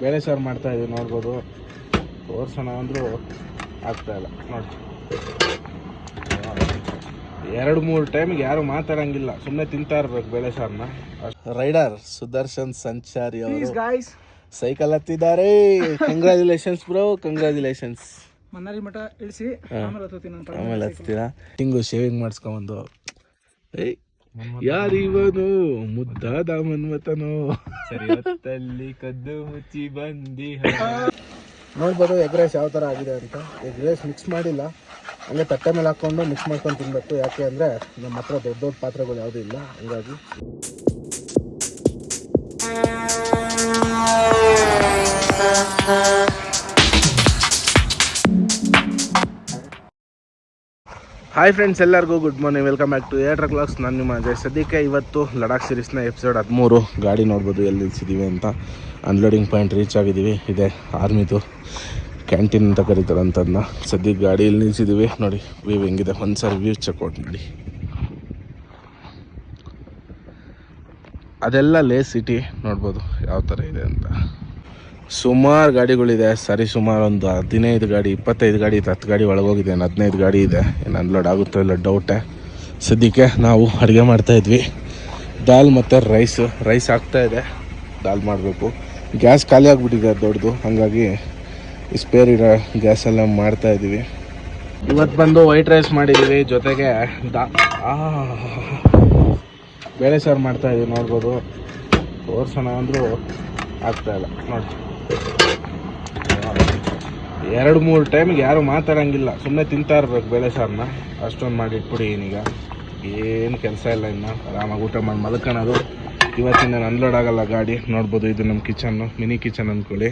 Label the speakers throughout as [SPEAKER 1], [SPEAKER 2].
[SPEAKER 1] ಬೇಳೆ ಸಾರು ಮಾಡ್ತಾ ಇದೀವಿ, ನೋಡ್ಬೋದು. ತೋರ್ಸೋಣ ಅಂದರೂ ಆಗ್ತಾ ಇಲ್ಲ ನೋಡಿ. 2-3 ಟೈಮಿಗೆ ಯಾರು ಮಾತಾಡಂಗಿಲ್ಲ, ಸುಮ್ಮನೆ ತಿಂತಾ ಇರ್ಬೇಕು ಬೇಳೆ ಸಾರನ್ನ. ರೈಡರ್ ಸುದರ್ಶನ್ ಸಂಚಾರಿ ಅವರು ಸೈಕಲ್ ಹತ್ತಿದ್ದಾರೆ. Congratulations bro, congratulations.
[SPEAKER 2] ಮನ್ನಾರಿ ಮಠ ಇಳಿಸಿ
[SPEAKER 1] ಆಮೇಲೆ ಹತ್ತೀರಾ. ಹಿಂಗು ಶೇವಿಂಗ್ ಮಾಡಿಸ್ಕೊಂಬಂದು, ಯಾರಿವನು ಮುದ್ದಾದ ಮನ್ಮತನೋ ಸರಿಯತ್ತಲ್ಲಿ ಕದ್ದು ಮುಚ್ಚಿ ಬಂದಿ. ನೋಡ್ಬೋದು ಎಗ್ ರೈಸ್ ಯಾವ ಥರ ಆಗಿದೆ ಅಂತ. ಎಗ್ ರೈಸ್ ಮಿಕ್ಸ್ ಮಾಡಿಲ್ಲ, ಹಂಗೆ ತಟ್ಟೆ ಮೇಲೆ ಹಾಕ್ಕೊಂಡು ಮಿಕ್ಸ್ ಮಾಡ್ಕೊಂಡು ತಿನ್ಬೇಕು. ಯಾಕೆ ಅಂದರೆ ನಮ್ಮ ಹತ್ರ ದೊಡ್ಡ ದೊಡ್ಡ ಪಾತ್ರೆಗಳು ಯಾವುದೂ ಇಲ್ಲ, ಹಂಗಾಗಿ. ಹಾಯ್ ಫ್ರೆಂಡ್ಸ್, ಎಲ್ಲರಿಗೂ good morning, welcome back to eater clocks. ನಾನು ನಿಮ್ಮ ಅಜಯ್. ಸದ್ಯಕ್ಕೆ ಇವತ್ತು ಲಡಾಖ್ ಸೀರೀಸ್ನ ಎಪಿಸೋಡ್ 13 ಗಾಡಿ ನೋಡ್ಬೋದು ಎಲ್ಲಿ ನಿಲ್ಸಿದ್ದೀವಿ ಅಂತ. ಅನ್ಲೋಡಿಂಗ್ ಪಾಯಿಂಟ್ ರೀಚ್ ಆಗಿದ್ದೀವಿ. ಇದೆ ಆರ್ಮಿದು ಕ್ಯಾಂಟೀನ್ ಅಂತ ಕರೀತಾರೆ ಅಂತದನ್ನ. ಸದ್ಯಕ್ಕೆ ಗಾಡಿಯಲ್ಲಿ ನಿಲ್ಸಿದ್ದೀವಿ. ನೋಡಿ ವ್ಯೂ ಹೆಂಗಿದೆ, ಒಂದು ಸಾರಿ ವ್ಯೂ ಚೆಕ್ಔಟ್ ಮಾಡಿ. ಅದೆಲ್ಲ ಲೇ ಸಿಟಿ, ನೋಡ್ಬೋದು ಯಾವ ಥರ ಇದೆ ಅಂತ. ಸುಮಾರು ಗಾಡಿಗಳಿದೆ, ಸರಿ ಸುಮಾರು ಒಂದು 15 ಗಾಡಿ 25 ಗಾಡಿ 10 ಗಾಡಿ ಒಳಗೋಗಿದೆ. 15 ಗಾಡಿ ಇದೆ. ಏನು ಅನ್ಲೋಡ್ ಆಗುತ್ತೋ ಇಲ್ಲ ಡೌಟೇ. ಸದ್ಯಕ್ಕೆ ನಾವು ಅಡುಗೆ ಮಾಡ್ತಾಯಿದ್ವಿ. ದಾಲ್ ಮತ್ತು ರೈಸ್ ಆಗ್ತಾಯಿದೆ. ದಾಲ್ ಮಾಡಬೇಕು. ಗ್ಯಾಸ್ ಖಾಲಿ ಆಗಿಬಿಟ್ಟಿದೆ ದೊಡ್ಡದು, ಹಾಗಾಗಿ ಸ್ಪೇರ್ ಇರೋ ಗ್ಯಾಸೆಲ್ಲ ಮಾಡ್ತಾಯಿದ್ದೀವಿ. ಇವತ್ತು ಬಂದು ವೈಟ್ ರೈಸ್ ಮಾಡಿದ್ದೀವಿ, ಜೊತೆಗೆ ಬೇಳೆ ಸಾರು ಮಾಡ್ತಾಯಿದ್ದೀವಿ. ನೋಡ್ಬೋದು, ತೋರ್ಸೋಣ ಅಂದರೂ ಆಗ್ತಾಯಿಲ್ಲ ನೋಡಿ. 2-3 ಟೈಮಿಗೆ ಯಾರು ಮಾತಾಡಂಗಿಲ್ಲ, ಸುಮ್ಮನೆ ತಿಂತಾ ಇರ್ಬೇಕು ಬೇಳೆ ಸಾರನ್ನ. ಅಷ್ಟೊಂದು ಮಾಡಿ ಇಟ್ಬಿಡಿ. ಏನೀಗ ಏನು ಕೆಲಸ ಇಲ್ಲ, ಇನ್ನು ಆರಾಮಾಗಿ ಊಟ ಮಾಡಿ ಮಲ್ಕೊಳ್ಳೋದು. ಇವತ್ತಿನ ಅನ್ಲೋಡ್ ಆಗೋಲ್ಲ ಗಾಡಿ. ನೋಡ್ಬೋದು, ಇದು ನಮ್ಮ ಕಿಚನ್ನು, ಮಿನಿ ಕಿಚನ್ ಅಂದ್ಕೊಳ್ಳಿ.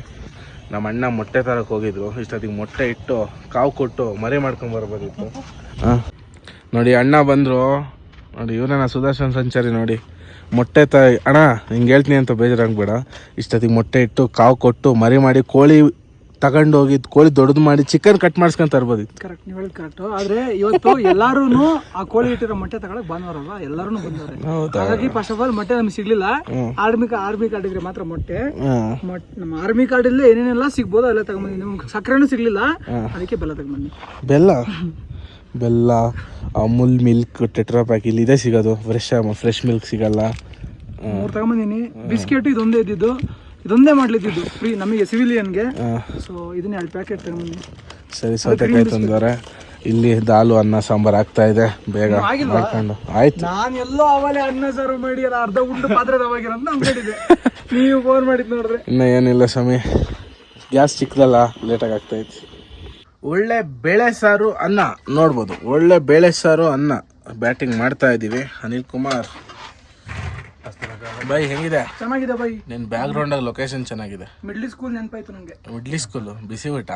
[SPEAKER 1] ನಮ್ಮ ಅಣ್ಣ ಮೊಟ್ಟೆ ತರಕ್ಕೆ ಹೋಗಿದ್ರು. ಇಷ್ಟೊತ್ತಿಗೆ ಮೊಟ್ಟೆ ಇಟ್ಟು ಕಾವು ಕೊಟ್ಟು ಮರಿ ಮಾಡ್ಕೊಂಬರ್ಬೋದಿತ್ತು. ಹಾಂ ನೋಡಿ, ಅಣ್ಣ ಬಂದರು ನೋಡಿ. ಇವರೇನ ಸುದರ್ಶನ್ ಸಂಚಾರಿ ನೋಡಿ. ಮೊಟ್ಟೆ ಅಣ್ಣ ಹಿಂಗೆ ಹೇಳ್ತೀನಿ ಅಂತ ಬೇಜಾರಾಗಬೇಡ. ಇಷ್ಟೊತ್ತಿಗೆ ಮೊಟ್ಟೆ ಇಟ್ಟು ಕಾವು ಕೊಟ್ಟು ಮರಿ ಮಾಡಿ ಕೋಳಿ ತಗೊಂಡು ಹೋಗಿದ್ದು. ಕೋಳಿ ದೊಡ್ಡದು ಮಾಡಿ ಚಿಕನ್ ಕಟ್ ಮಾಡ್ಸ್ಕೊಂತ ತರ್ಬೋದಿತ್ತು.
[SPEAKER 2] ಕರೆಕ್ಟ್, ನೀವು ಹೇಳಿದ್ ಕರೆಕ್ಟ್. ಆದ್ರೆ ಇವತ್ತು ಎಲ್ಲಾರು ಆ ಕೋಳಿ ಇಟ್ಟಿರೋ ಮೊಟ್ಟೆ ತಗೊಳಕ್ ಬಂದವರಲ್ವ, ಎಲ್ಲರೂ ಬಂದವ್ರೆ. ಹಾಗಾಗಿ ಫಸ್ಟ್ ಆಫ್ ಆಲ್ ಮೊಟ್ಟೆ ನಮ್ಗೆ ಸಿಗ್ಲಿಲ್ಲ. ಆರ್ಮಿ ಕಾರ್ಡ್ ಇದ್ರೆ ಮಾತ್ರ ಮೊಟ್ಟೆ. ನಮ್ಮ ಆರ್ಮಿ ಕಾರ್ಡ್ ಇಲ್ಲೇ ಏನೇನೆಲ್ಲ ಸಿಗ್ಬೋದು ಎಲ್ಲ ತಗೊಂಬಂದಿ. ನಿಮ್ಗೆ ಸಕ್ಕರೆನೂ ಸಿಗ್ಲಿಲ್ಲ, ಅದಕ್ಕೆ ಬೆಲ್ಲ ತಗೊಂಬಂದಿ.
[SPEAKER 1] ಬೆಲ್ಲ ಅಮೂಲ್ ಮಿಲ್ಕ್ ಟೆಟ್ರಾ ಪ್ಯಾಕ್ ಇಲ್ಲಿ ಇದೆ ಸಿಗೋದು. ಫ್ರೆಶ್ ಮಿಲ್ಕ್ ಸಿಗಲ್ಲ.
[SPEAKER 2] 3 ತಗೊಂಬಂದಿನಿ. ಬಿಸ್ಕೆಟ್ ಇದೊಂದೇ ಇದ್ದಿದ್ದು, ಇದೊಂದೇ ಮಾಡ್ಲಿದ್ದು ಫ್ರೀ ನಮಗೆ ಸಿವಿಲಿಯನ್ಗೆ. ಸೊ ಇದನ್ನ 2 ಪ್ಯಾಕೆಟ್ ತಗೊಂಬಂದಿನಿ.
[SPEAKER 1] ಸರಿ, ಸೌತೆಕಾಯಿ ತಂದರೆ. ಇಲ್ಲಿ ದಾಲು ಅನ್ನ ಸಾಂಬಾರು ಆಗ್ತಾ ಇದೆ. ಬೇಗ ಮಾಡ್ಕೊಂಡು ಆಯ್ತು.
[SPEAKER 2] ನಾನು ಎಲ್ಲೋ ಅವಲೇ ಅನ್ನ ಸಾರು ಮಾಡಿ ಅರ್ಧ ಉಂಡು ಪಾತ್ರೆ ತವಾಗಿರ ಅಂತ ಅನ್ಕೊಂಡಿದ್ದೆ. ನೀವು ಫೋನ್ ಮಾಡಿದ್ ನೋಡ್ರಿ.
[SPEAKER 1] ಇನ್ನು ಏನಿಲ್ಲ ಸ್ವಾಮಿ, ಗ್ಯಾಸ್ ಚಿಕ್ಕದಲ್ಲ, ಲೇಟಾಗಿ ಆಗ್ತಾಯಿತ್ತು. ಒಳ್ಳೆ ಬೇಳೆ ಸಾರು ಅನ್ನ ನೋಡ್ಬೋದು. ಒಳ್ಳೆ ಬೇಳೆ ಸಾರು ಅನ್ನ ಬ್ಯಾಟಿಂಗ್ ಮಾಡ್ತಾ ಇದ್ದೀವಿ. ಅನಿಲ್ ಕುಮಾರ್ ಬೈ ಹೆಂಗಿದೆ?
[SPEAKER 2] ಚೆನ್ನಾಗಿದೆ ಬೈ.
[SPEAKER 1] ನಿನ್ನ ಬ್ಯಾಕ್ ಗ್ರೌಂಡಾಗ ಲೊಕೇಶನ್ ಚೆನ್ನಾಗಿದೆ.
[SPEAKER 2] ಮಿಡ್ಲಿ ಸ್ಕೂಲ್ ನೆನಪಾಯ್ತು ನನಗೆ.
[SPEAKER 1] ಮಿಡ್ಲಿ ಸ್ಕೂಲು ಬಿಸಿ ಊಟ.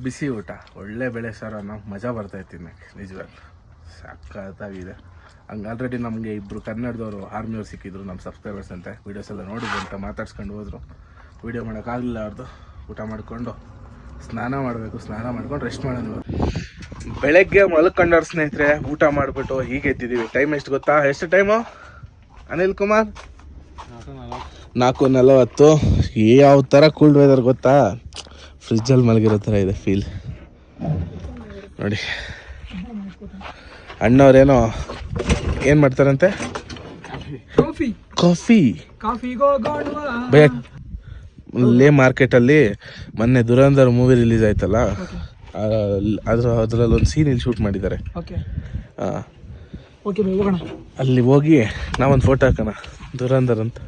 [SPEAKER 1] ಬಿಸಿ ಊಟ. ಒಳ್ಳೆ ಬೇಳೆ ಸಾರು ಅನ್ನ ಮಜಾ ಬರ್ತೈತಿ ನನಗೆ, ನಿಜವಾಗ್ಲೂ ಸಕ್ಕತ್ತಾಗಿದೆ. ಹಂಗೆ ಆಲ್ರೆಡಿ ನಮಗೆ 2 ಕನ್ನಡದವರು ಆರ್ಮಿಯವ್ರು ಸಿಕ್ಕಿದ್ರು, ನಮ್ಮ ಸಬ್ಸ್ಕ್ರೈಬರ್ಸ್ ಅಂತ. ವೀಡಿಯೋಸ್ ಎಲ್ಲ ನೋಡಿದ್ರು ಅಂತ ಮಾತಾಡ್ಸ್ಕೊಂಡು ಹೋದ್ರು. ವೀಡಿಯೋ ಮಾಡೋಕ್ಕಾಗಲಿಲ್ಲ ಅವ್ರದ್ದು. ಊಟ ಮಾಡಿಕೊಂಡು ಸ್ನಾನ ಮಾಡಬೇಕು. ಸ್ನಾನ ಮಾಡ್ಕೊಂಡು ರೆಸ್ಟ್ ಮಾಡೋದು. ಬೆಳಗ್ಗೆ ಮಲ್ಕೊಂಡವ್ರ ಸ್ನೇಹಿತರೆ, ಊಟ ಮಾಡಿಬಿಟ್ಟು ಹೀಗೆ ಎದ್ದಿದ್ದೀವಿ. ಟೈಮ್ ಎಷ್ಟು ಗೊತ್ತಾ? ಎಷ್ಟು ಟೈಮು ಅನಿಲ್ ಕುಮಾರ್? 4:40. ಯಾವ ಥರ ಕೂಲ್ಡ್ ವೆದರ್ ಗೊತ್ತಾ? ಫ್ರಿಜ್ಜಲ್ಲಿ ಮಲಗಿರೋ ಥರ ಇದೆ ಫೀಲ್ ನೋಡಿ. ಅಣ್ಣವ್ರೇನೋ ಏನು ಮಾಡ್ತಾರಂತೆ? ಕಾಫಿ ಬೈ ಲೇ ಮಾರ್ಕೆಟಲ್ಲಿ ಮೊನ್ನೆ ದುರಂಧರ್ ಮೂವಿ ರಿಲೀಸ್ ಆಯ್ತಲ್ಲ, ಅದರಲ್ಲಿ ಒಂದು ಸೀನ್ ಇಲ್ಲಿ ಶೂಟ್ ಮಾಡಿದ್ದಾರೆ. ಅಲ್ಲಿ ಹೋಗಿ ನಾವೊಂದು ಫೋಟೋ ಹಾಕೋಣ, ದುರಂಧರ್ ಅಂತ.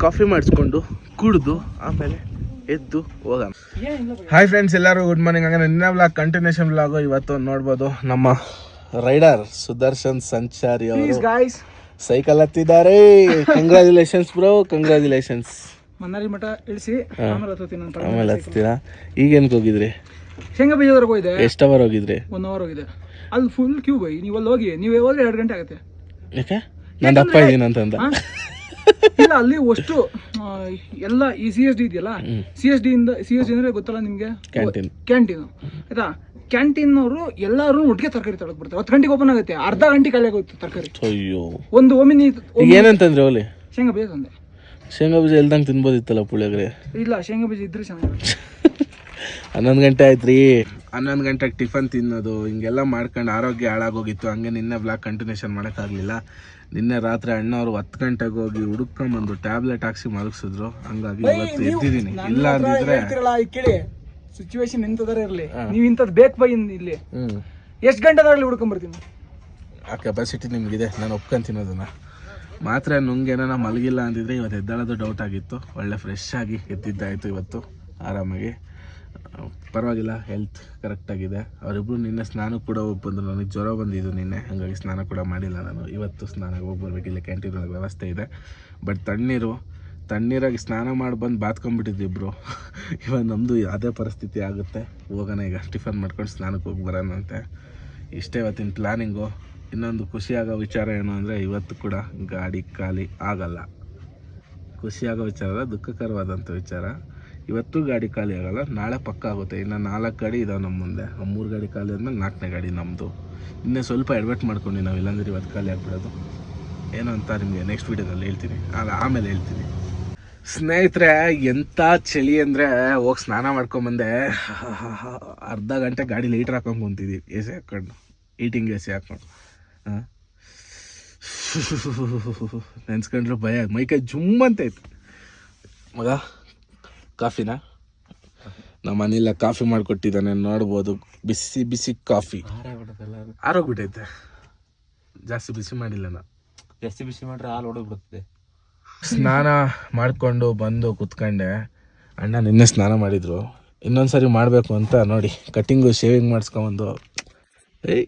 [SPEAKER 1] ಕಾಫಿ ಮಾಡಿಸ್ಕೊಂಡು ಕುಡಿದು ಆಮೇಲೆ ಎದ್ದು ಹೋಗೋಣ. ಹಾಯ್ ಫ್ರೆಂಡ್ಸ್, ಎಲ್ಲರೂ ಗುಡ್ ಮಾರ್ನಿಂಗ್. ಹಂಗೆ ನಿನ್ನೆ ವ್ಲಾಗ್ ಕಂಟಿನ್ಯೂಷನ್ ವ್ಲಾಗು. ಇವತ್ತು ನೋಡ್ಬೋದು ನಮ್ಮ ರೈಡರ್ ಸುದರ್ಶನ್ ಸಂಚಾರಿ ಅವರು ಸೈಕಲ್ ಹತ್ತಿದ್ದಾರೆ. Congratulations bro, congratulations.
[SPEAKER 2] ಮನ್ನಾರಿ ಮಠ ಇಳಿಸಿ
[SPEAKER 1] ಆಮೇಲೆ ಹತ್ತೀರಾ. ಈಗೇನಕ್ಕೆ ಹೋಗಿದ್ರಿ?
[SPEAKER 2] ಶೇಂಗಾ ಬೀಜದವರೆಗೂ ಹೋಗಿದೆ.
[SPEAKER 1] ಎಷ್ಟು ಅವರ್ ಹೋಗಿದ್ರಿ?
[SPEAKER 2] 1 ಅವರ್ ಹೋಗಿದೆ. ಅಲ್ಲಿ ಫುಲ್ ಕ್ಯೂ ಬೈ. ನೀವು ಅಲ್ಲಿ ಹೋಗಿ, ನೀವೇ ಹೋದ್ರೆ 2 ಗಂಟೆ ಆಗುತ್ತೆ.
[SPEAKER 1] ಯಾಕೆ? ನನ್ನ ಅಪ್ಪ ಇದ್ದೀನಿ ಅಂತಂದ.
[SPEAKER 2] ಇಲ್ಲ ಅಲ್ಲಿ ಅಷ್ಟು ಎಲ್ಲ ಈ CSD ಇದೆಯಲ್ಲ, CSD ಅಂದ್ರೆ ಗೊತ್ತಲ್ಲ ನಿಮ್ಗೆ, ಕ್ಯಾಂಟೀನ್ ಆಯ್ತಾ. ಕ್ಯಾಂಟೀನ್ ಅವರು ಎಲ್ಲಾರು ಒಟ್ಟಿಗೆ ತರಕಾರಿ ತಗೊಳಕ್ ಬರ್ತಾರೆ. 10 ಗಂಟೆಗೆ ಓಪನ್ ಆಗುತ್ತೆ, ಅರ್ಧ ಗಂಟೆ ಖಾಲಿ ಆಗುತ್ತೆ ತರಕಾರಿ.
[SPEAKER 1] ಅಯ್ಯೋ,
[SPEAKER 2] ಒಂದು ಒಮಿನಿ
[SPEAKER 1] ಏನಂತಂದ್ರೆ ಅವಲಿ
[SPEAKER 2] ಶೇಂಗಾ ಬೀಜ ತಂದೆ.
[SPEAKER 1] ಶೇಂಗಾ ಬೀಜ ಎಲ್ದಂಗೆ ತಿನ್ಬೋದಿತ್ತಲ್ಲ ಪುಳಿಯೋಗರೆ.
[SPEAKER 2] ಇಲ್ಲ, ಶೇಂಗಾ ಬೀಜ ಇದ್ರೆ ಚೆನ್ನಾಗಿ.
[SPEAKER 1] 11 ಗಂಟೆ ಆಯ್ತು ರೀ. 11 ಗಂಟೆಗೆ ಟಿಫನ್ ತಿನ್ನೋದು ಹಿಂಗೆಲ್ಲ ಮಾಡ್ಕೊಂಡು ಆರೋಗ್ಯ ಹಾಳಾಗೋಗಿತ್ತು. ಹಂಗೆ ನಿನ್ನೆ ಬ್ಲಾಗ್ ಕಂಟಿನ್ಯೂಷನ್ ಮಾಡೋಕ್ಕಾಗಲಿಲ್ಲ. ನಿನ್ನೆ ರಾತ್ರಿ ಅಣ್ಣವರು 10 ಗಂಟೆಗೆ ಹೋಗಿ ಹುಡುಕೊಂಡ್ಬಂದು ಟ್ಯಾಬ್ಲೆಟ್ ಹಾಕ್ಸಿ ಮಲಗಿಸಿದ್ರು. ಹಂಗಾಗಿ ಇವತ್ತು ಎದ್ದಿದ್ದೀನಿ. ಇಲ್ಲ ಅಂದಿದ್ರೆ
[SPEAKER 2] ಕೇಳಿ, ಸಿಚುವೇಶನ್ ಎಂತದಾರ ಇರ್ಲಿ, ನೀವ್ ಇಂಥದ್ದು ಬೇಕು ಬೈ ಇಲ್ಲಿ ಎಷ್ಟು ಗಂಟೆದಾಗಲಿ ಹುಡ್ಕೊಂಡ್ ಬರ್ತೀನಿ.
[SPEAKER 1] ಆ ಕೆಪಾಸಿಟಿ ನಿಮಗಿದೆ, ನಾನು ಒಪ್ಕೊಂತೀನಿ ಅದನ್ನು. ಮಾತ್ರ ನುಂಗೇನ ಮಲಗಿಲ್ಲ ಅಂದಿದ್ರೆ ಇವತ್ತು ಎದ್ದಾಳೋದು ಡೌಟ್ ಆಗಿತ್ತು. ಒಳ್ಳೆ ಫ್ರೆಶ್ ಆಗಿ ಎದ್ದಿದ್ದಾಯಿತು ಇವತ್ತು ಆರಾಮಾಗಿ. ಪರವಾಗಿಲ್ಲ, ಹೆಲ್ತ್ ಕರೆಕ್ಟಾಗಿದೆ. ಅವರಿಬ್ಬರು ನಿನ್ನೆ ಸ್ನಾನಕ್ಕೆ ಕೂಡ ಹೋಗಿ ಬಂದರು. ನನಗೆ ಜ್ವರ ಬಂದಿದ್ದು ನಿನ್ನೆ, ಹಾಗಾಗಿ ಸ್ನಾನ ಕೂಡ ಮಾಡಿಲ್ಲ ನಾನು. ಇವತ್ತು ಸ್ನಾನಕ್ಕೆ ಹೋಗಿ ಬರ್ಬೇಕು. ಇಲ್ಲಿ ಕ್ಯಾಂಟೀನ್ ಒಳಗೆ ವ್ಯವಸ್ಥೆ ಇದೆ. ಬಟ್ ತಣ್ಣೀರಾಗಿ ಸ್ನಾನ ಮಾಡಿ ಬಂದು ಬಾತ್ಕೊಂಡ್ಬಿಟ್ಟಿದ್ದು ಇಬ್ಬರು. ಇವಾಗ ನಮ್ಮದು ಅದೇ ಪರಿಸ್ಥಿತಿ ಆಗುತ್ತೆ. ಹೋಗೋಣ ಈಗ ಟಿಫನ್ ಮಾಡ್ಕೊಂಡು ಸ್ನಾನಕ್ಕೆ ಹೋಗಿ ಬರೋಣ ಅಂತೆ. ಇಷ್ಟೇ ಇವತ್ತಿನ ಪ್ಲ್ಯಾನಿಂಗು. ಇನ್ನೊಂದು ಖುಷಿಯಾಗೋ ವಿಚಾರ ಏನು ಅಂದರೆ, ಇವತ್ತು ಕೂಡ ಗಾಡಿ ಖಾಲಿ ಆಗಲ್ಲ. ಖುಷಿಯಾಗೋ ವಿಚಾರ ಅಲ್ಲ, ದುಃಖಕರವಾದಂಥ ವಿಚಾರ. ಇವತ್ತು ಗಾಡಿ ಖಾಲಿ ಆಗೋಲ್ಲ, ನಾಳೆ ಪಕ್ಕ ಆಗುತ್ತೆ. ಇನ್ನು 4 ಗಾಡಿ ಇದಾವೆ ನಮ್ಮ ಮುಂದೆ. 3 ಗಾಡಿ ಖಾಲಿ ಆದಮೇಲೆ 4ನೇ ಗಾಡಿ ನಮ್ಮದು. ಇನ್ನೇ ಸ್ವಲ್ಪ ಎಡ್ವರ್ಟ್ ಮಾಡ್ಕೊಂಡು ನಾವು, ಇಲ್ಲಾಂದ್ರೆ ಇವತ್ತು ಖಾಲಿ ಆಗಿಬಿಡೋದು. ಏನು ಅಂತ ನಿಮಗೆ ನೆಕ್ಸ್ಟ್ ವೀಡಿಯೋದಲ್ಲಿ ಹೇಳ್ತೀನಿ, ಆಮೇಲೆ ಹೇಳ್ತೀನಿ. ಸ್ನೇಹಿತರೆ, ಎಂಥ ಚಳಿ ಅಂದರೆ ಹೋಗಿ ಸ್ನಾನ ಮಾಡ್ಕೊಂಬಂದೆ. ಅರ್ಧ ಗಂಟೆ ಗಾಡಿ ಲೀಟ್ರ್ ಹಾಕೊಂಡು ಕುಂತಿದ್ದೀವಿ, ಎ ಸಿ ಹಾಕ್ಕೊಂಡು, ಈಟಿಂಗ್ ಎ ಸಿ ಹಾಕ್ಕೊಂಡು. ನೆನ್ಸ್ಕೊಂಡ್ರೆ ಭಯ, ಮೈಕೈ ಜುಮ್ ಅಂತ ಐತೆ. ಮಗ ಕಾಫಿನಾ? ನಮ್ಮ ಅನಿಲ ಕಾಫಿ ಮಾಡಿಕೊಟ್ಟಿದ್ದಾನೆ, ನೋಡ್ಬೋದು. ಬಿಸಿ ಬಿಸಿ ಕಾಫಿ. ಆರೋಗ್ಬಿಟ್ಟೈತೆ, ಜಾಸ್ತಿ ಬಿಸಿ ಮಾಡಿಲ್ಲ ನಾನು.
[SPEAKER 3] ಜಾಸ್ತಿ ಬಿಸಿ ಮಾಡ್ರೆ ಹಾಲು ಹೊಡೋಗ್ಬಿಡುತ್ತೆ.
[SPEAKER 1] ಸ್ನಾನ ಮಾಡಿಕೊಂಡು ಬಂದು ಕುತ್ಕೊಂಡೆ. ಅಣ್ಣ ನಿನ್ನೆ ಸ್ನಾನ ಮಾಡಿದ್ರು, ಇನ್ನೊಂದ್ಸರಿ ಮಾಡಬೇಕು ಅಂತ ನೋಡಿ ಕಟ್ಟಿಂಗು ಶೇವಿಂಗ್ ಮಾಡಿಸ್ಕೊಂಬಂದು. ಏಯ್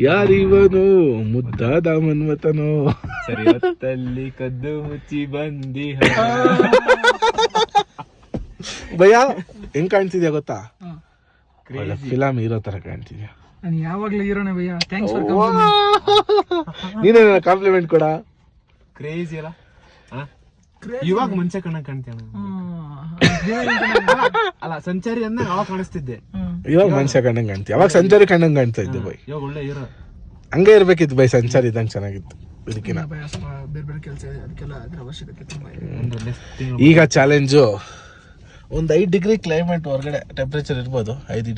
[SPEAKER 1] ಯಾರಿವನು ಮುದ್ದಾದ ಮನ್ಮತನೋ,
[SPEAKER 3] ಸರಿ ಹೊತ್ತಲ್ಲಿ ಕದ್ದು ಮುಚ್ಚಿ ಬಂದಿ.
[SPEAKER 1] ಭಯ ಹೆಂಗ್ ಕಾಣ್ತಿದ್ಯಾ ಗೊತ್ತಾ? ಫಿಲಮ್ ಹೀರೋ ತರ ಕಾಣ್ತಿದ್ಯಾ.
[SPEAKER 2] ನಾನು ಯಾವಾಗ್ಲೂ ಹೀರೋನೇ ಭಯ್ಯ. ಥ್ಯಾಂಕ್ಸ್ ಫಾರ್
[SPEAKER 1] ನೀನೇ ಕಾಂಪ್ಲಿಮೆಂಟ್ ಕೊಡ.
[SPEAKER 3] ಕ್ರೇಜಿ ಅಲ್ಲ ಇವಾಗ ಮುಂಚೆ ಕಾಣ್ತೀಯ ಅಲ್ಲ, ಸಂಚಾರಿ ಅಂದ ಅವಾಗ ಕಾಣಿಸ್ತಿದ್ದೆ.
[SPEAKER 1] ಇವಾಗ ಮನುಷ್ಯ ಕಂಡಂಗ್ ಕಾಣ್ತಿ, ಅವಾಗ ಸಂಚಾರಿ ಕಂಡಂಗ್ ಕಾಣ್ತಾ ಇದ್ದೆ ಬೈ.
[SPEAKER 3] ಇವಾಗ ಒಳ್ಳೆ ಹೀರೋ.
[SPEAKER 1] ಹಂಗೆ ಇರ್ಬೇಕಿತ್ತು ಬೈ, ಸಂಚಾರಿ ಇದ್ದಂಗೆ ಚೆನ್ನಾಗಿತ್ತು. ಇದಕ್ಕಿನ
[SPEAKER 2] ಬೇರೆ ಬೇರೆ ಕೆಲಸ ಅದಕ್ಕೆಲ್ಲ ಅದ್ರ ಅವಶ್ಯಕತೆ ತುಂಬಾ ಇದೆ.
[SPEAKER 1] ಈಗ ಚಾಲೆಂಜು ಒಂದು 5 ಡಿಗ್ರಿ ಕ್ಲೈಮೇಟ್ ಹೊರಗಡೆ ಟೆಂಪ್ರೇಚರ್ ಇರ್ಬೋದು. 5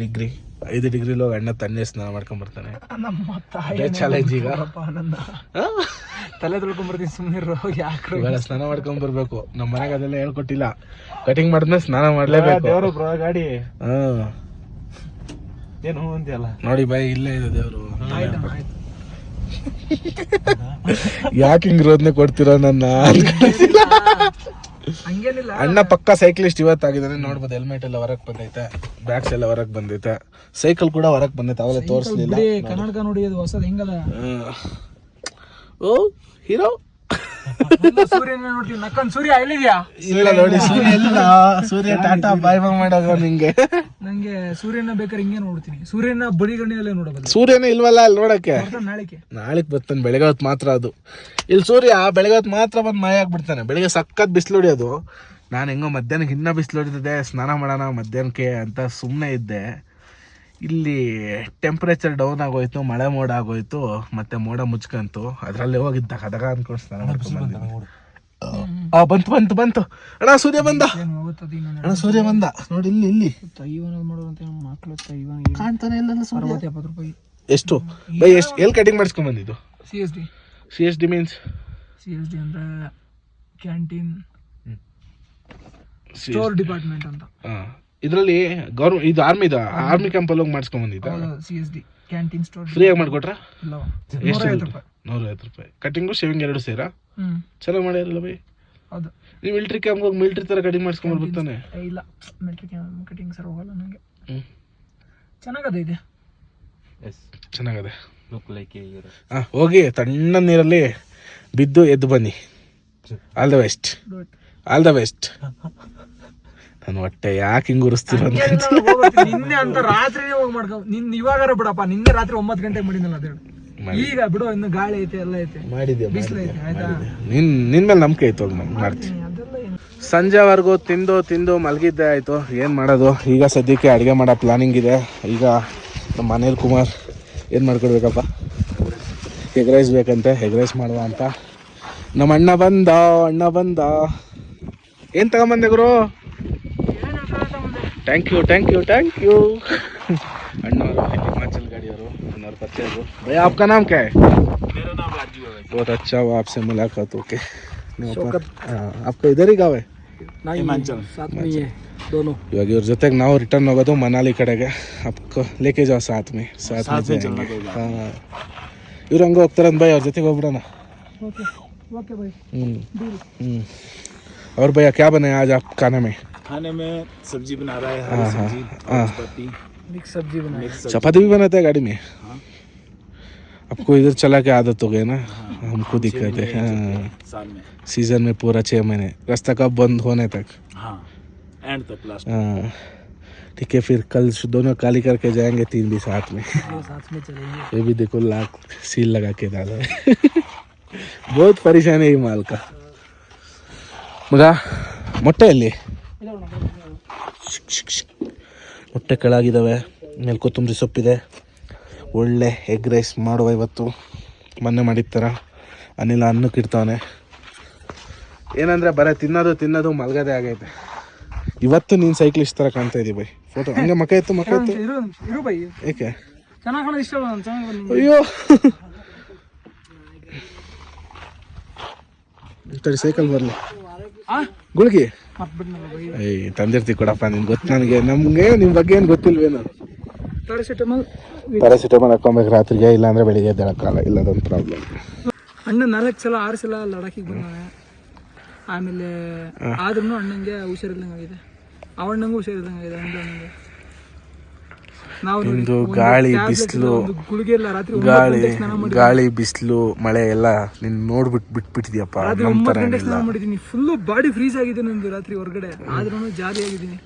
[SPEAKER 1] ಡಿಗ್ರಿಲಿ ಹೋಗಿ ಅಣ್ಣ ತಣ್ಣೀರು ಸ್ನಾನ ಮಾಡ್ಕೊಂಡ್ ಬರ್ತಾನೆ. ಚಾಲೆಂಜ್ ಈಗ
[SPEAKER 2] ತಲೆ ತೊಳ್ಕೊಂಡ್ಬರ್ತೀನಿ, ಸುಮ್ಮನೆ ಯಾಕೆ
[SPEAKER 1] ಇವಾಗ ಸ್ನಾನ ಮಾಡ್ಕೊಂಡ್ ಬರ್ಬೇಕು. ನಮ್ಮ ಮನೆಗೆ ಅದೆಲ್ಲ ಹೇಳ್ಕೊಟ್ಟಿಲ್ಲ. ಕಟಿಂಗ್ ಮಾಡಿದ್ಮೇಲೆ ಸ್ನಾನ ಮಾಡ್ಲೇಬೇಕು.
[SPEAKER 3] ದೇವ್ರು ಬ್ರೋ ಗಾಡಿ
[SPEAKER 1] ಹಾ
[SPEAKER 3] ಏನು ಅಂತೀಯಲ್ಲ
[SPEAKER 1] ನೋಡಿ ಬೈ, ಇಲ್ಲೇ ಇದೆ ದೇವ್ರು. ಯಾಕೆ ಹಿಂಗ್ ರೋದನೆ ಕೊಡ್ತೀರ ನನ್ನ?
[SPEAKER 2] ಹಂಗೇನಿಲ್ಲ.
[SPEAKER 1] ಅಣ್ಣ ಪಕ್ಕ ಸೈಕ್ಲಿಸ್ಟ್ ಇವತ್ತಾಗಿದ್ದಾನೆ. ನೋಡ್ಬೋದು, ಹೆಲ್ಮೆಟ್ ಎಲ್ಲ ಹೊರಕ್ ಬಂದೈತೆ, ಬ್ಯಾಗ್ಸ್ ಎಲ್ಲ ಹೊರಕ್ ಬಂದೈತೆ, ಸೈಕಲ್ ಕೂಡ ಹೊರಕ್ ಬಂದೈತೆ. ಅವೆಲ್ಲ ತೋರಿಸ್ಲಿಲ್ಲ.
[SPEAKER 2] ಕನ್ನಡಕ ನೋಡಿ, ಅದು ಹೊಸದು ಹೆಂಗದ.
[SPEAKER 1] ಓ ಹೀರೋ
[SPEAKER 2] ಸೂರ್ಯನ ನೋಡ್ತೀವಿ, ನಕ್ಕನ್ ಸೂರ್ಯ ಎಲ್ಲಿದ್ಯಾ?
[SPEAKER 1] ಇಲ್ಲ ನೋಡಿ, ಸೂರ್ಯ ಎಲ್ಲ, ಸೂರ್ಯ ಟಾಟಾ ಬಾಯ್ ಬಾಯ್ ಮಾಡೋದು ನಿಂಗೆ.
[SPEAKER 2] ನಂಗೆ ಸೂರ್ಯನ ಬೇಕಾದ್ರೆ ಹಿಂಗೆ ನೋಡ್ತೀನಿ, ಸೂರ್ಯನ ಬಡಿಗಣ್ಣಿನಲ್ಲೇ ನೋಡಬಲ್ಲ.
[SPEAKER 1] ಸೂರ್ಯನೇ ಇಲ್ವಲ್ಲ ಅಲ್ಲಿ ನೋಡಕ್ಕೆ.
[SPEAKER 2] ನಾಳೆಗೆ
[SPEAKER 1] ಬರ್ತಾನೆ, ಬೆಳಗ್ಗೆ ಹೊತ್ತು ಮಾತ್ರ ಅದು. ಇಲ್ಲಿ ಸೂರ್ಯ ಬೆಳಗ್ಗೆ ಹೊತ್ತು ಮಾತ್ರ ಬಂದು ಮಾಯ ಆಗ್ಬಿಡ್ತಾನೆ. ಬೆಳಿಗ್ಗೆ ಸಖತ್ ಬಿಸಿಲು ಹೊಡಿಯೋದು. ನಾನು ಹೆಂಗೋ ಮಧ್ಯಾಹ್ನಕ್ಕೆ ಇನ್ನೂ ಬಿಸಿಲು ಹೊಡಿತಿದ್ದೆ, ಸ್ನಾನ ಮಾಡೋಣ ಮಧ್ಯಾಹ್ನಕ್ಕೆ ಅಂತ ಸುಮ್ಮನೆ ಇದ್ದೆ. ಇಲ್ಲಿ ಟೆಂಪ್ರೇಚರ್ ಡೌನ್ ಆಗೋಯ್ತು, ಮಳೆ ಮೋಡ ಆಗೋಯ್ತು, ಮತ್ತೆ ಮೋಡ ಮುಚ್ಕಂತು. ಅದರಲ್ಲಿ ಹೋಗಿದ್ದ ಕದಗ ಅನ್ಕೊಂಡು ಸ್ನಾನ ಮಾಡ್ಕೊಂಡು ಬಂತು ಅಣ್ಣ, ಸೂರ್ಯ ಬಂದ ಅಣ್ಣ, ಸೂರ್ಯ ಬಂದ ನೋಡಿ. ಇಲ್ಲಿ ಕಾಣ್ತಾನೆ ಇಲ್ಲ ಸೂರ್ಯ.
[SPEAKER 2] 70 ರೂಪಾಯಿ.
[SPEAKER 1] ಎಷ್ಟು ಬೈ? ಎಷ್ಟು ಎಲ್ಲಿ ಕಟಿಂಗ್ ಮಾಡಿಸ್ಕೊಂಡ್ ಬಂದಿದ್ದು? CSD ಮೀನ್ಸ್
[SPEAKER 2] CSD ಅಂದ್ರೆ ಕ್ಯಾಂಟೀನ್ ಸ್ಟೋರ್ ಡಿಪಾರ್ಟ್ಮೆಂಟ್ ಅಂತ.
[SPEAKER 1] ಇದರಲ್ಲಿ ಇದು ಆರ್ಮಿ ಕ್ಯಾಂಪಲ್ಲಿ ಹೋಗಿ ಮಾಡಿಸ್ಕೊಂಡ್ ಬಂದಿದ್ದ.
[SPEAKER 2] CSD ಕ್ಯಾಂಟೀನ್ ಸ್ಟೋರ್
[SPEAKER 1] ಫ್ರೀಯಾಗಿ ಮಾಡ್ಕೊಟ್ರ?
[SPEAKER 2] ಇಲ್ಲ,
[SPEAKER 1] 150 ರೂಪಾಯಿ. Cutting shaving 2 ಸೇರಾ? ಚೆನ್ನಾಗಿ ಮಾಡಿರಲ್ಲ ಬೈ.
[SPEAKER 2] ಹೌದು.
[SPEAKER 1] ನೀವು ಮಿಲಿಟರಿ ಕ್ಯಾಂಪ್ ಹೋಗಿ ಮಿಲಿಟರಿ ತರ ಕಟಿಂಗ್ ಮಾಡಿಸ್ಕೊಂಡ್ ಬರ್ತಾನೆ.
[SPEAKER 2] ಇಲ್ಲ, ಮಿಲಿಟರಿ ಕಟಿಂಗ್ ಸರ್ ಹೋಗಲ್ಲ ನನಗೆ. ಚೆನ್ನಾಗದೆ ಇದೆ,
[SPEAKER 1] ಚೆನ್ನಾಗದೆ.
[SPEAKER 3] Look like hero.
[SPEAKER 1] ಹೋಗಿ ತಣ್ಣ ನೀರಲ್ಲಿ ಬಿದ್ದು ಎದ್ದು ಬನ್ನಿ. All the best, all the best. ನನ್ನ ಹೊಟ್ಟೆ ಯಾಕೆ ಹಿಂಗ್ ಉರಿಸ್ತೀರ?
[SPEAKER 2] ನಿನ್ನೆ ಅಂತ ರಾತ್ರಿನೇ ಹೋಗಿ ಮಾಡ್ಕೊ. ಇವಾಗಾರ ಬಿಡಪ್ಪ, ನಿನ್ನೆ ರಾತ್ರಿ 9 ಗಂಟೆಗೆ ಮಾಡಿದ್ನಲ್ಲ ಅದೇಳು. ಈಗ ಬಿಡು, ಇನ್ನು ಗಾಳಿ ಐತೆ ಎಲ್ಲ ಐತೆ,
[SPEAKER 1] ಮಾಡಿದ್ಯಾ
[SPEAKER 2] ಬಿಸಿಲು ಐತೆ ಆಯ್ತಾ.
[SPEAKER 1] ನಿನ್ ಮೇಲೆ ನಂಬಿಕೆ ಐತೆ, ಹೋಗಿ ನಾನು ಮಾಡ್ತೀನಿ.
[SPEAKER 2] ಅದೆಲ್ಲ ಏನು
[SPEAKER 1] ಸಂಜೆವರೆಗೂ ತಿಂದು ಮಲಗಿದ್ದೆ ಆಯಿತು. ಏನು ಮಾಡೋದು, ಈಗ ಸದ್ಯಕ್ಕೆ ಅಡುಗೆ ಮಾಡೋ ಪ್ಲಾನಿಂಗ್ ಇದೆ. ಈಗ ನಮ್ಮ ಮನೇಲಿ ಕುಮಾರ್ ಏನು ಮಾಡ್ಕೊಡ್ಬೇಕಪ್ಪ, ಎಗ್ ರೈಸ್ ಬೇಕಂತೆ, ಎಗ್ ರೈಸ್ ಮಾಡುವ ಅಂತ. ನಮ್ಮ ಅಣ್ಣ ಬಂದ ಏನು ತಗೊಂಬಂದೆ ಗುರು? ಥ್ಯಾಂಕ್ ಯು ಅಣ್ಣವರು हिमाचल गाड़ियों और पत्ते को भैया आपका नाम क्या है?
[SPEAKER 3] मेरा नाम राजू है।
[SPEAKER 1] बहुत अच्छा हुआ आपसे मुलाकात होके. आपका इधर ही गाँव है?
[SPEAKER 3] हिमाचल
[SPEAKER 2] साथ में ये दोनों.
[SPEAKER 1] ಇವಾಗ ಇವ್ರ ಜೊತೆಗೆ ನಾವು ರಿಟರ್ನ್ ಹೋಗೋದು ಮನಾಲಿ ಕಡೆಗೆ. आपको लेके जाओ साथ में
[SPEAKER 3] चलना होगा।
[SPEAKER 1] हाँ ಇವ್ರು ಹಂಗೆ ಹೋಗ್ತಾರಂತ ಭಯ, ಅವ್ರ ಜೊತೆಗೆ ಹೋಗ್ಬಿಡೋಣ.
[SPEAKER 2] ओके ओके भाई.
[SPEAKER 1] और भैया क्या बनाया आज आप खाने में?
[SPEAKER 3] खाने में सब्जी बना रहा है, हरी सब्जी, चपाती,
[SPEAKER 2] मिक्स सब्जी बनाई.
[SPEAKER 1] चपाती भी बनाते हैं गाड़ी में?
[SPEAKER 3] हाँ।
[SPEAKER 1] आपको इधर चला के आदत हो गई ना? हमको दिक्कत है. हाँ
[SPEAKER 3] साल में
[SPEAKER 1] सीजन में पूरा 6 महीने, रास्ता कब बंद होने तक.
[SPEAKER 3] हाँ एंड तक लास्ट.
[SPEAKER 1] हाँ ठीक है, फिर कल दोनों काली करके जाएंगे, 3 भी साथ में.
[SPEAKER 2] साथ में चलेंगे.
[SPEAKER 1] ये भी देखो लाख सील लगा के डाला है. बहुत परेशान है ये माल का. ಮಗ ಮೊಟ್ಟೆ ಅಲ್ಲಿ ಮೊಟ್ಟೆ ಕೆಳಗಿದ್ದಾವೆ, ಮೇಲೆ ಕೊತ್ತಂಬರಿ ಸೊಪ್ಪಿದೆ. ಒಳ್ಳೆ ಎಗ್ ರೈಸ್ ಮಾಡುವ ಇವತ್ತು, ಮೊನ್ನೆ ಮಾಡಿರ್ತಾರ. ಅನಿಲ ಅನ್ನಕ್ಕೆ ಇಡ್ತಾವನೆ. ಏನಂದರೆ ಬರೀ ತಿನ್ನೋದು ಮಲ್ಗದೆ ಆಗೈತೆ. ಇವತ್ತು ನೀನು ಸೈಕ್ಲಿಸ್ಟ್ ಥರ ಕಾಣ್ತಾ ಇದ್ದೀವಿ ಬೈ. ಫೋಟೋ ಹಂಗೆ ಮಕ ಎತ್ತು
[SPEAKER 2] ಇರು ಬೈ.
[SPEAKER 1] ಏಕೆ
[SPEAKER 2] ಚೆನ್ನಾಗಿ ಕಾಣೋದು ಇಷ್ಟ ಅಲ್ಲ, ಚೆನ್ನಾಗಿ.
[SPEAKER 1] ಅಯ್ಯೋ ತಡಿ ಸೈಕಲ್ ಬರಲಿ. ಗುಳ್ಗಿ ಏಯ್ ತಂದಿರ್ತಿ ಕೊಡಪ್ಪ, ನಿನ್ಗೆ ಗೊತ್ತು. ನಮಗೆ ನಿಮ್ಮ ಬಗ್ಗೆ ಏನು ಗೊತ್ತಿಲ್ವೇನು? ಪ್ಯಾರಾಸಿಟಮಲ್ ಹಾಕೊಬೇಕು ರಾತ್ರಿಗೆ, ಇಲ್ಲಾಂದ್ರೆ ಬೆಳಿಗ್ಗೆ ಎದ್ದೇಳಕ್ಕಾಗಲ್ಲ. ಇಲ್ಲ ಅದೊಂದು ಪ್ರಾಬ್ಲಮ್.
[SPEAKER 2] ಅಣ್ಣ 4 ಸಲ 6 ಸಲ ಲಡಾಖಿಗೆ ಬಂದಾನೆ. ಆಮೇಲೆ ಆದ್ರೂ ಅಣ್ಣಂಗೆ ಹುಷಾರಿಲ್ದಂಗೆ ಆಗಿದೆ, ಅವಣ್ಣಂಗೂ ಹುಷಾರಿಲ್ದಂಗೆ ಆಗಿದೆ. ಅಣ್ಣಂಗೆ ನಾವು
[SPEAKER 1] ನಿಮ್ದು ಗಾಳಿ ಬಿಸಿಲು, ಗಾಳಿ ಬಿಸಿಲು ಮಳೆ ಎಲ್ಲ ನೀನು ನೋಡ್ಬಿಟ್ಟು ಬಿಟ್ಬಿಟ್ಟಿದ್ಯಪ್ಪ. ನಮ್ಮ ಥರ
[SPEAKER 2] ಸ್ನಾನ ಮಾಡಿದ್ದೀನಿ, ಫುಲ್ಲು ಬಾಡಿ ಫ್ರೀಸ್ ಆಗಿದೆ ನಂದು ರಾತ್ರಿ ಹೊರಗಡೆ. ಆದ್ರೂ ಜಾಲಿ ಆಗಿದ್ದೀನಿ,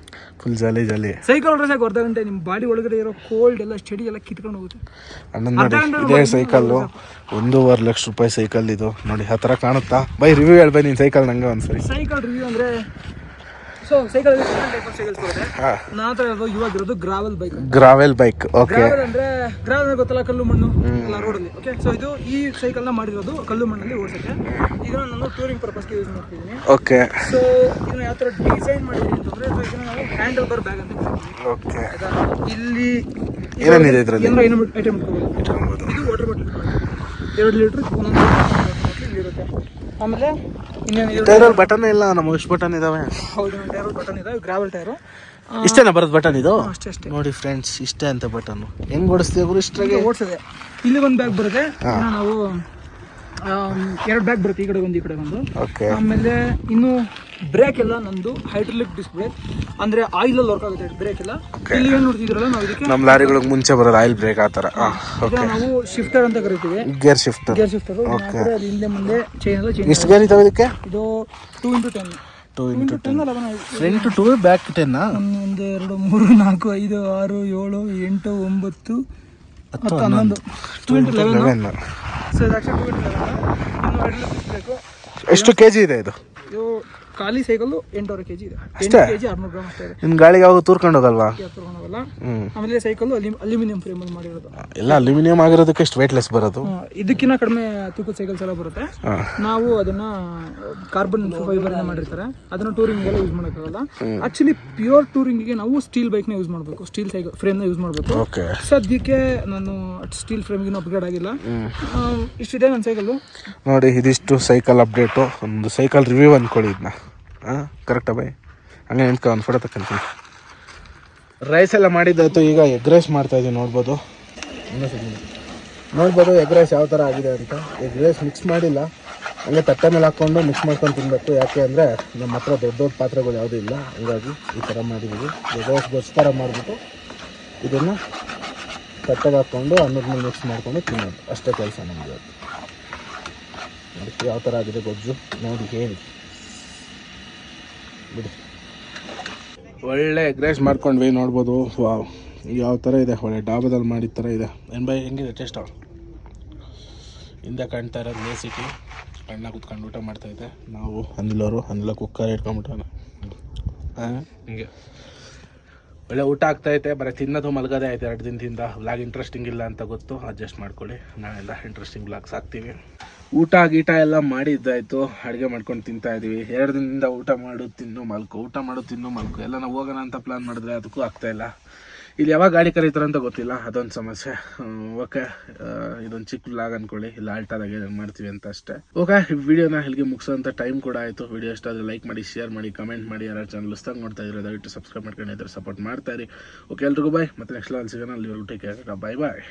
[SPEAKER 1] ಫುಲ್ ಜಾಲಿ.
[SPEAKER 2] ಸೈಕಲ್ ಹೊಡ್ರೆ ಸಾಕು ಅರ್ಧ ಗಂಟೆ ನಿಮ್ಮ ಬಾಡಿ ಒಳಗಡೆ ಇರೋ ಕೋಲ್ಡ್ ಎಲ್ಲ ಚಳಿ ಎಲ್ಲ ಕಿತ್ಕೊಂಡು ಹೋಗುತ್ತೆ.
[SPEAKER 1] ಅಣ್ಣ ನೋಡಿ, ಇದೇ ಸೈಕಲ್ಲು 1.5 ಲಕ್ಷ ರೂಪಾಯಿ ಸೈಕಲ್ ಇದು. ನೋಡಿ ಆ ಥರ ಕಾಣುತ್ತಾ ಬೈ? ರಿವ್ಯೂ ಹೇಳ್ಬೈ ನೀನು ಸೈಕಲ್ ನಂಗೆ ಒಂದ್ಸರಿ.
[SPEAKER 2] ಸೈಕಲ್ ರಿವ್ಯೂ ಅಂದರೆ ಸೊ ಸೈಕಲ್ ಸೈಕಲ್ಸ್ ಬರುತ್ತೆ. ನನ್ನ ಹತ್ರ ಇವಾಗ ಇರೋದು ಗ್ರಾವೆಲ್ ಬೈಕ್. ಓಕೆ, ಅಂದ್ರೆ ಗ್ರಾವೆಲ್ ಗೊತ್ತಲ್ಲ, ಕಲ್ಲು ಮಣ್ಣು ಎಲ್ಲ ರೋಡಲ್ಲಿ. ಓಕೆ, ಸೊ ಇದು ಈ ಸೈಕಲ್ನ ಮಾಡಿರೋದು ಕಲ್ಲು ಮಣ್ಣಲ್ಲಿ ಓಡಿಸೋಕ್ಕೆ. ಇದನ್ನ ನಾನು ಟೂರಿಂಗ್ ಪರ್ಪಸ್ಗೆ ಯೂಸ್ ಮಾಡ್ತಿದ್ದೀನಿ.
[SPEAKER 1] ಓಕೆ,
[SPEAKER 2] ಸೊ ಇದನ್ನ ಯಾವ ಥರ ಡಿಸೈನ್ ಮಾಡಿದ್ದೀನಿ ಅಂತಂದರೆ, ಸೊ ಇದನ್ನ ನಾವು ಹ್ಯಾಂಡಲ್ ಬಾರ್ ಬ್ಯಾಗ್ ಅಂತ ಕರಿತೀವಿ.
[SPEAKER 1] ಓಕೆ,
[SPEAKER 2] ಇಲ್ಲಿ
[SPEAKER 1] ಏನೇನಿದೆ ಇದರಲ್ಲಿ?
[SPEAKER 2] ಏನಾರು ಐಟಮ್ ಇಟ್ಕೋಬೋದು. ಇದು ವಾಟರ್ ಬಾಟಲ್ 2 ಲೀಟ್ರ್ ಒಂದೊಂದು ಇರುತ್ತೆ. ಆಮೇಲೆ
[SPEAKER 1] ಟೈರಲ್ಲಿ ಬಟನ್ ಇಲ್ಲ, ನಮ್ಮ ಎಷ್ಟು ಬಟನ್ ಇದಾವೆ?
[SPEAKER 2] ಹೌದು, ಟೈರಲ್ಲಿ ಬಟನ್ ಇದೆ. ಗ್ರಾವೆಲ್ ಟೈರು
[SPEAKER 1] ಇಷ್ಟೇನಾ ಬರೋದು ಬಟನ್ ಇದು?
[SPEAKER 2] ಅಷ್ಟೇ
[SPEAKER 1] ನೋಡಿ ಫ್ರೆಂಡ್ಸ್, ಇಷ್ಟೇ ಅಂತ ಬಟನ್. ಹೆಂಗ್ ಓಡಿಸ್ತೀವಿ ಗುರು ಇಷ್ಟಾಗೆ?
[SPEAKER 2] ಓಡಿಸಿದೆ. ಇಲ್ಲಿ ಒಂದು ಬ್ಯಾಗ್ ಬರುತ್ತೆ, ನಾವು 2 ಬ್ಯಾಗ್ ಬರುತ್ತೆ, ಈ ಕಡೆ ಒಂದು ಈ ಕಡೆ ಒಂದು.
[SPEAKER 1] ಓಕೆ,
[SPEAKER 2] ಆಮೇಲೆ ಇನ್ನು ಬ್ರೇಕ್ ಎಲ್ಲ ನಂದು ಹೈಡ್ರಾಲಿಕ್ ಡಿಸ್ಕ್ ಬ್ರೇಕ್, ಅಂದ್ರೆ ಆಯಿಲ್ ಅಲ್ಲಿ ವರ್ಕ್ ಆಗುತ್ತೆ ಬ್ರೇಕ್ ಎಲ್ಲ. ಇಲ್ಲಿ ಏನು ನೋಡ್ತಿದ್ರಲ್ಲ ನಾವು, ಇದಕ್ಕೆ
[SPEAKER 1] ನಮ್ಮ ಲಾರಿಗಳಿಗೆ ಮುಂಚೆ ಬರೋದು ಆಯಿಲ್ ಬ್ರೇಕ್ ಆ ಥರ.
[SPEAKER 2] ನಾವು ಶಿಫ್ಟರ್ ಅಂತ ಕರಿತೀವಿ,
[SPEAKER 1] ಗೇರ್ ಶಿಫ್ಟರ್.
[SPEAKER 2] ಅದು ಹಿಂದೆ ಮುಂದೆ ಚೈನ್ ಎಲ್ಲ ಚೇಂಜ್.
[SPEAKER 1] ಎಷ್ಟು ಗೇರ್ ಇದಾವೆ ಇದಕ್ಕೆ?
[SPEAKER 2] ಇದು 2x10.
[SPEAKER 1] 2x10 front 2 back 10.
[SPEAKER 2] 1 2 3 4 5 6 7 8 9 10 11 2x11. So ಇದು ಆಕ್ಚುಲಿ 2x11.
[SPEAKER 1] ಎಷ್ಟು ಕೆಜಿ ಇದೆ ಇದು?
[SPEAKER 2] ಇದು ಖಾಲಿ ಸೈಕಲ್ 800 kg ಇದೆ. 8 kg 600 ಗ್ರಾಮ್ ಅಷ್ಟೇ ಇದೆ.
[SPEAKER 1] ನಿನ್ನ ಗಾಳಿಗೆ ಯಾವಾಗ ತೂರ್ಕೊಂಡು ಹೋಗಲ್ವಾ?
[SPEAKER 2] ತೂರ್ಕೊಂಡೋಗಲ್ಲ. ಆಮೇಲೆ ಸೈಕಲ್ ಅಲ್ಯೂಮಿನಿಯಂ ಫ್ರೇಮ್ ಅಲ್ಲಿ ಮಾಡಿರೋದು.
[SPEAKER 1] ಎಲ್ಲ ಅಲ್ಯೂಮಿನಿಯಂ ಆಗಿರೋದಕ್ಕೆ ಎಷ್ಟು ವೇಟ್ಲೆಸ್ ಬರೋದು?
[SPEAKER 2] ಇದಕ್ಕಿಂತ ಕಡಿಮೆ ತೂಕದ ಸೈಕಲ್ಸ್ ಎಲ್ಲ ಬರುತ್ತೆ. ನಾವು ಅದನ್ನ ಕಾರ್ಬನ್ ಫೈಬರ್ ಮಾಡಿರ್ತಾರೆ, ಅದನ್ನ ಟೂರಿಂಗ್ ಎಲ್ಲ ಯೂಸ್ ಮಾಡೋಕ್ಕಾಗಲ್ಲ. ಆಕ್ಚುಲಿ ಪ್ಯೂರ್ ಟೂರಿಂಗಿಗೆ ನಾವು ಸ್ಟೀಲ್ ಬೈಕ್ನ ಯೂಸ್ ಮಾಡಬೇಕು, ಸ್ಟೀಲ್ ಸೈಕಲ್ ಫ್ರೇಮ್ನ ಯೂಸ್ ಮಾಡಬೇಕು. ಸದ್ಯಕ್ಕೆ ನಾನು ಸ್ಟೀಲ್ ಫ್ರೇಮ್ಗಿನ ಅಪ್ಗ್ರೇಡ್ ಆಗಿಲ್ಲ. ಇಷ್ಟಿದೆ ನನ್ನ ಸೈಕಲ್. ನೋಡಿ, ಇದಿಷ್ಟು ಸೈಕಲ್ ಅಪ್ಡೇಟು. ಒಂದು ಸೈಕಲ್ ರಿವ್ಯೂ ಅಂದ್ಕೊಳ್ಳಿ ಇದನ್ನ. ಕರೆಕ್ಟಾ ಬೈ? ಹಂಗೆ ನಿಂತ್ಕೊ, ಒಂದು ಫೋಟೋ ತಗೊಂತೀನಿ. ರೈಸ್ ಎಲ್ಲ ಮಾಡಿದ್ದಾಯ್ತು, ಈಗ ಎಗ್ ರೈಸ್ ಮಾಡ್ತಾಯಿದ್ದೀವಿ. ನೋಡ್ಬೋದು ಎಗ್ ರೈಸ್ ಯಾವ ಥರ ಆಗಿದೆ ಅಂತ. ಎಗ್ ರೈಸ್ ಮಿಕ್ಸ್ ಮಾಡಿಲ್ಲ, ಹಂಗೆ ತಟ್ಟೆ ಮೇಲೆ ಹಾಕ್ಕೊಂಡು ಮಿಕ್ಸ್ ಮಾಡ್ಕೊಂಡು ತಿನ್ನಬೇಕು. ಯಾಕೆ ಅಂದರೆ ನಮ್ಮ ಹತ್ರ ದೊಡ್ಡ ದೊಡ್ಡ ಪಾತ್ರೆಗಳು ಯಾವುದೂ ಇಲ್ಲ, ಹಂಗಾಗಿ ಈ ಥರ ಮಾಡಿದ್ದೀವಿ. ಎಗ್ ರೈಸ್ ಗೊಸ್ತರ ಮಾಡಿಬಿಟ್ಟು ಇದನ್ನು ತಟ್ಟೆಗೆ ಹಾಕ್ಕೊಂಡು ಅನ್ನದ ಮೇಲೆ ಮಿಕ್ಸ್ ಮಾಡ್ಕೊಂಡು ತಿನ್ನೋದು, ಅಷ್ಟೇ ಕೆಲಸ ನಮಗೆ. ಅದಕ್ಕೆ ಯಾವ ಥರ ಆಗಿದೆ ಗೊಜ್ಜು ನೋಡಿ ಹೇಳಿ ಬಿಡಿ. ಒಳ್ಳೆ ಎಗ್ ರೈಸ್ ಮಾಡ್ಕೊಂಡ್ವಿ, ನೋಡ್ಬೋದು. ವಾವ್, ಯಾವ ಥರ ಇದೆ, ಒಳ್ಳೆ ಡಾಬಾದಲ್ಲಿ ಮಾಡಿದ ಥರ ಇದೆ. ಏನು ಬೈ, ಹೆಂಗಿದೆ ಟೇಸ್ಟ್?
[SPEAKER 1] ಹಿಂದೆ ಕಾಣ್ತಾ ಇರೋದು ಲೇ ಸಿಟಿ. ಅಣ್ಣ ಕೂತ್ಕೊಂಡು ಊಟ ಮಾಡ್ತಾಯಿದ್ದೆ. ನಾವು ಅನಿಲ ಕುಕ್ಕರ್ ಇಟ್ಕೊಂಬಿಟ್ಟವನ. ಹಿಂಗೆ ಒಳ್ಳೆ ಊಟ ಆಗ್ತಾಯಿದೆ. ಬರೀ ತಿನ್ನೋದು ಮಲಗೋದೇ ಆಯ್ತು 2 ದಿನದಿಂದ. ವ್ಲಾಗ್ ಇಂಟ್ರೆಸ್ಟಿಂಗ್ ಇಲ್ಲ ಅಂತ ಗೊತ್ತು, ಅಡ್ಜಸ್ಟ್ ಮಾಡ್ಕೊಳ್ಳಿ. ನಾವೆಲ್ಲ ಇಂಟ್ರೆಸ್ಟಿಂಗ್ ವ್ಲಾಗ್ಸ್ ಹಾಕ್ತೀವಿ. ಊಟ ಗೀಟ ಎಲ್ಲ ಮಾಡಿದ್ದಾಯಿತು. ಅಡುಗೆ ಮಾಡ್ಕೊಂಡು ತಿಂತಾಯಿದ್ದೀವಿ. 2 ದಿನದಿಂದ ಊಟ ಮಾಡು ತಿನ್ನು ಮಲ್ಕು ಎಲ್ಲ ನಾವು ಹೋಗೋಣ ಅಂತ ಪ್ಲ್ಯಾನ್ ಮಾಡಿದ್ರೆ ಅದಕ್ಕೂ ಆಗ್ತಾಯಿಲ್ಲ. ಇಲ್ಲಿ ಯಾವಾಗ ಗಾಡಿ ಕರೀತಾರೆ ಅಂತ ಗೊತ್ತಿಲ್ಲ, ಅದೊಂದು ಸಮಸ್ಯೆ. ಓಕೆ, ಇದೊಂದು ಚಿಕ್ಕ ವ್ಲಾಗ್ ಅಂದ್ಕೊಳ್ಳಿ. ಇಲ್ಲ ಆಲ್ಟಾದಾಗೆ ಮಾಡ್ತೀವಿ ಅಂತ ಅಷ್ಟೇ. ಓಕೆ, ಈ ವಿಡಿಯೋನ ಇಲ್ಲಿಗೆ ಮುಗಿಸೋಂಥ ಟೈಮ್ ಕೂಡ ಆಯಿತು. ವಿಡಿಯೋ ಇಷ್ಟ ಆದರೆ ಲೈಕ್ ಮಾಡಿ, ಶೇರ್ ಮಾಡಿ, ಕಮೆಂಟ್ ಮಾಡಿ. ಯಾರು ಚಾನಲ್ ಹೊಸ್ದಾಗಿ ನೋಡ್ತಾ ಇದ್ರೆ ದಯವಿಟ್ಟು ಸಬ್ಸ್ಕ್ರೈಬ್ ಮಾಡ್ಕೊಂಡಿದ್ರೆ ಸಪೋರ್ಟ್ ಮಾಡ್ತಾ ಇರಿ. ಓಕೆ, ಎಲ್ರಿಗೂ ಬಾಯ್. ಮತ್ತೆ ನೆಕ್ಸ್ಟ್ ಲಾಲ್ ಸಿಗೋಣ. ಅಲ್ಲಿವರೆಗೂ ಟೇಕ್ ಕೇರ್. ಬಾಯ್ ಬಾಯ್.